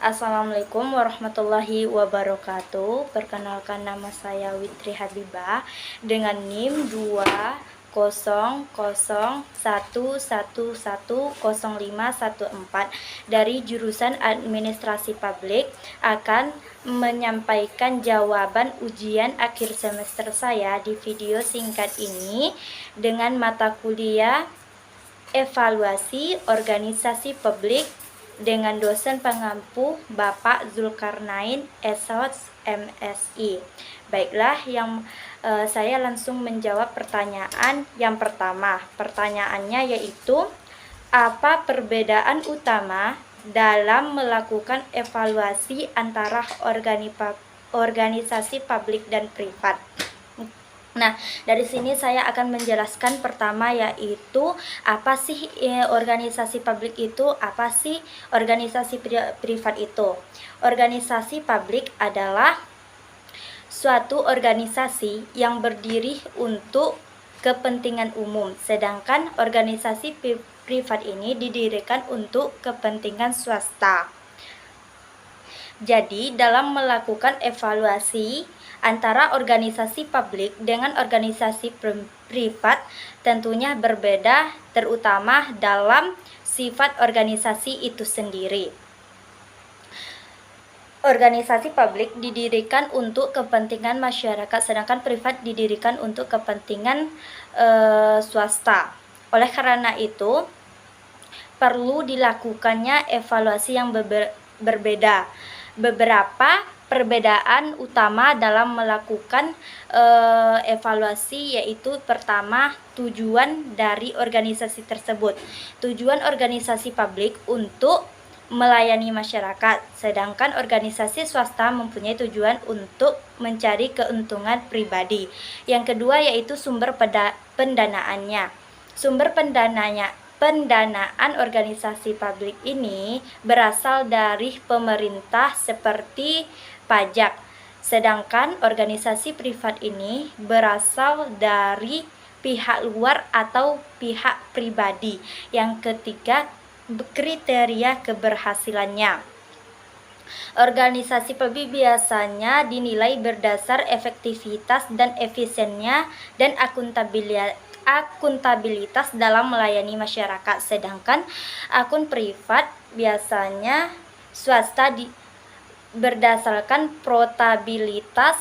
Assalamualaikum warahmatullahi wabarakatuh. Perkenalkan, nama saya Witri Habibah dengan NIM 20011110514 dari jurusan Administrasi Publik, akan menyampaikan jawaban ujian akhir semester saya di video singkat ini dengan mata kuliah Evaluasi Organisasi Publik dengan dosen pengampu Bapak Zulkarnain SH MSI. Baiklah, saya langsung menjawab pertanyaan yang pertama. Pertanyaannya yaitu, apa perbedaan utama dalam melakukan evaluasi antara organisasi publik dan privat? Nah, dari sini saya akan menjelaskan pertama, yaitu apa sih organisasi publik itu, apa sih organisasi privat itu. Organisasi publik adalah suatu organisasi yang berdiri untuk kepentingan umum, sedangkan organisasi privat ini didirikan untuk kepentingan swasta. Jadi, dalam melakukan evaluasi antara organisasi publik dengan organisasi privat tentunya berbeda, terutama dalam sifat organisasi itu sendiri. Organisasi publik didirikan untuk kepentingan masyarakat, sedangkan privat didirikan untuk kepentingan swasta. Oleh karena itu, perlu dilakukannya evaluasi yang berbeda. Beberapa perbedaan utama dalam melakukan evaluasi yaitu, pertama, tujuan dari organisasi tersebut. Tujuan organisasi publik untuk melayani masyarakat, sedangkan organisasi swasta mempunyai tujuan untuk mencari keuntungan pribadi. Yang kedua yaitu sumber pendanaannya. Sumber pendanaan organisasi publik ini berasal dari pemerintah seperti pajak, sedangkan organisasi privat ini berasal dari pihak luar atau pihak pribadi. Yang ketiga, kriteria keberhasilannya. Organisasi publik biasanya dinilai berdasar efektivitas dan efisiennya dan akuntabilitas dalam melayani masyarakat, sedangkan akun privat biasanya swasta berdasarkan profitabilitas.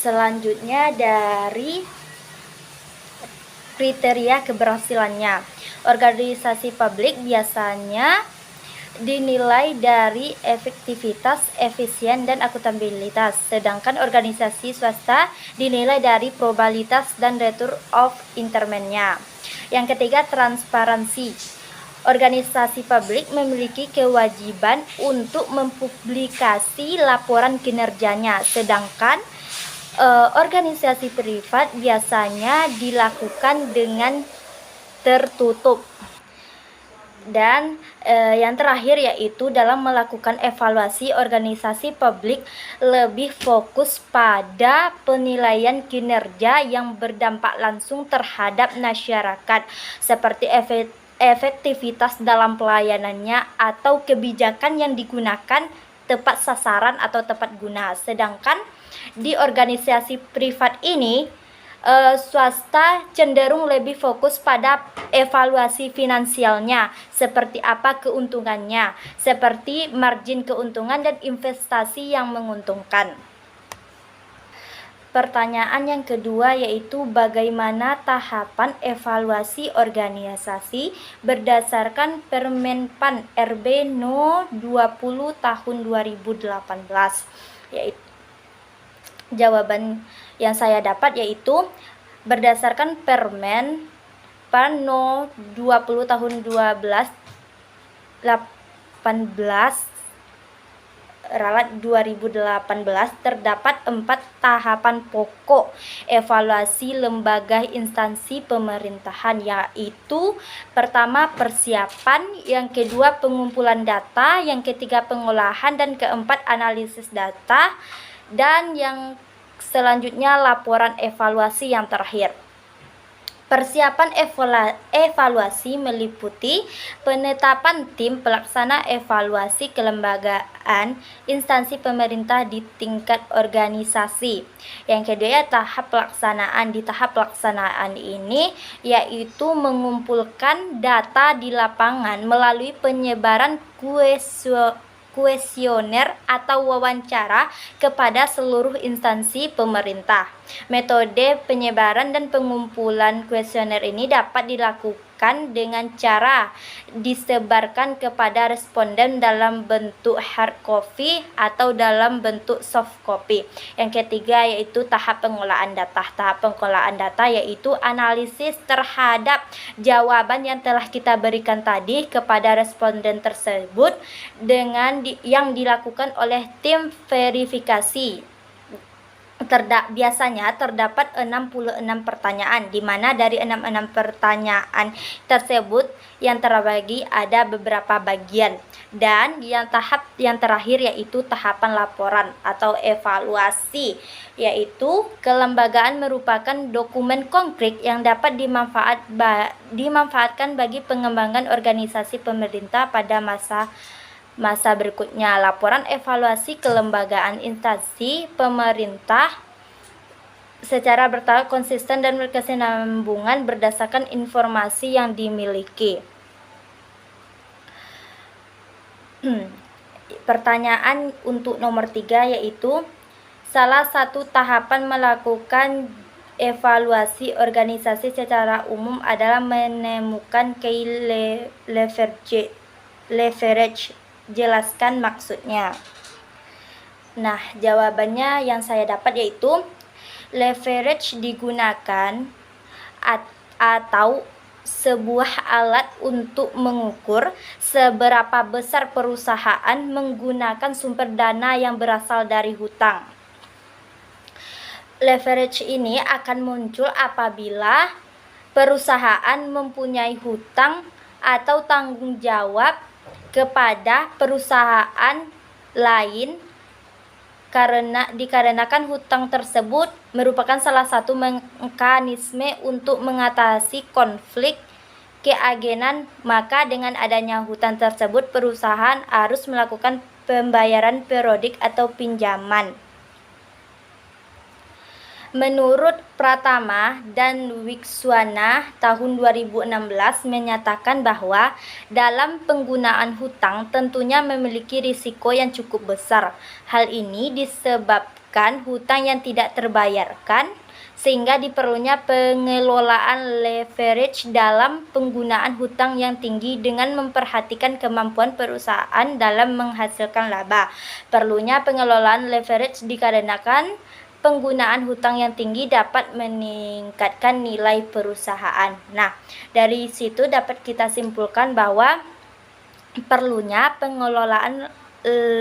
Selanjutnya, dari kriteria keberhasilannya. Organisasi publik biasanya dinilai dari efektivitas, efisien, dan akuntabilitas, sedangkan organisasi swasta dinilai dari probabilitas dan return of investment-nya. Yang ketiga, transparansi. Organisasi publik memiliki kewajiban untuk mempublikasi laporan kinerjanya, sedangkan organisasi privat biasanya dilakukan dengan tertutup. Dan yang terakhir yaitu, dalam melakukan evaluasi, organisasi publik lebih fokus pada penilaian kinerja yang berdampak langsung terhadap masyarakat, seperti efektivitas dalam pelayanannya atau kebijakan yang digunakan tepat sasaran atau tepat guna. Sedangkan di organisasi privat ini, swasta cenderung lebih fokus pada evaluasi finansialnya, seperti apa keuntungannya, seperti margin keuntungan dan investasi yang menguntungkan. Pertanyaan yang kedua yaitu, bagaimana tahapan evaluasi organisasi berdasarkan Permenpan RB No 20 tahun 2018? Yaitu, jawaban yang saya dapat yaitu, berdasarkan Permenpan No 20 tahun 2018 Ralat 2018 terdapat 4 tahapan pokok evaluasi lembaga instansi pemerintahan, yaitu pertama, persiapan, yang kedua, pengumpulan data, yang ketiga, pengolahan, dan keempat, analisis data, dan yang selanjutnya laporan evaluasi yang terakhir. Persiapan evaluasi meliputi penetapan tim pelaksana evaluasi kelembagaan instansi pemerintah di tingkat organisasi. Yang kedua ya tahap pelaksanaan. Di tahap pelaksanaan ini yaitu mengumpulkan data di lapangan melalui penyebaran kuesioner atau wawancara kepada seluruh instansi pemerintah. Metode penyebaran dan pengumpulan kuesioner ini dapat dilakukan dengan cara disebarkan kepada responden dalam bentuk hard copy atau dalam bentuk soft copy. Yang ketiga yaitu tahap pengolahan data. Tahap pengolahan data yaitu analisis terhadap jawaban yang telah kita berikan tadi kepada responden tersebut dengan yang dilakukan oleh tim verifikasi. Biasanya terdapat 66 pertanyaan, di mana dari 66 pertanyaan tersebut yang terbagi ada beberapa bagian. Dan yang terakhir yaitu tahapan laporan atau evaluasi, yaitu kelembagaan merupakan dokumen konkret yang dapat dimanfaatkan bagi pengembangan organisasi pemerintah pada masa berikutnya. Laporan evaluasi kelembagaan instansi pemerintah secara bertahap, konsisten, dan berkesinambungan berdasarkan informasi yang dimiliki. Pertanyaan untuk nomor 3 yaitu salah satu tahapan melakukan evaluasi organisasi secara umum adalah menemukan key leverage. Jelaskan maksudnya. Nah, jawabannya yang saya dapat yaitu leverage digunakan atau sebuah alat untuk mengukur seberapa besar perusahaan menggunakan sumber dana yang berasal dari hutang. Leverage ini akan muncul apabila perusahaan mempunyai hutang atau tanggung jawab kepada perusahaan lain dikarenakan hutang tersebut merupakan salah satu mekanisme untuk mengatasi konflik keagenan, maka dengan adanya hutang tersebut perusahaan harus melakukan pembayaran periodik atau pinjaman. Menurut Pratama dan Wikswana tahun 2016 menyatakan bahwa dalam penggunaan hutang tentunya memiliki risiko yang cukup besar. Hal ini disebabkan hutang yang tidak terbayarkan, sehingga diperlunya pengelolaan leverage dalam penggunaan hutang yang tinggi dengan memperhatikan kemampuan perusahaan dalam menghasilkan laba. Perlunya pengelolaan leverage dikarenakan penggunaan hutang yang tinggi dapat meningkatkan nilai perusahaan. Nah, dari situ dapat kita simpulkan bahwa perlunya pengelolaan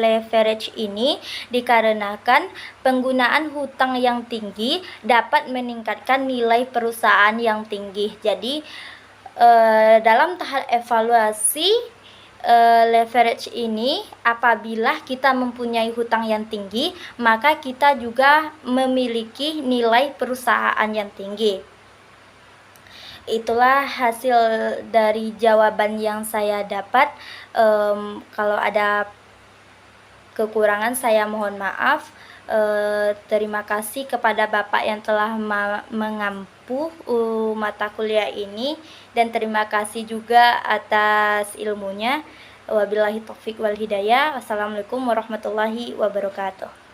leverage ini dikarenakan penggunaan hutang yang tinggi dapat meningkatkan nilai perusahaan yang tinggi. Jadi, dalam tahap evaluasi leverage ini, apabila kita mempunyai hutang yang tinggi, maka kita juga memiliki nilai perusahaan yang tinggi. Itulah hasil dari jawaban yang saya dapat. Kalau ada kekurangan saya mohon maaf. Terima kasih kepada Bapak yang telah mengampu mata kuliah ini, dan terima kasih juga atas ilmunya. Wabillahi taufik wal hidayah. Wassalamualaikum warahmatullahi wabarakatuh.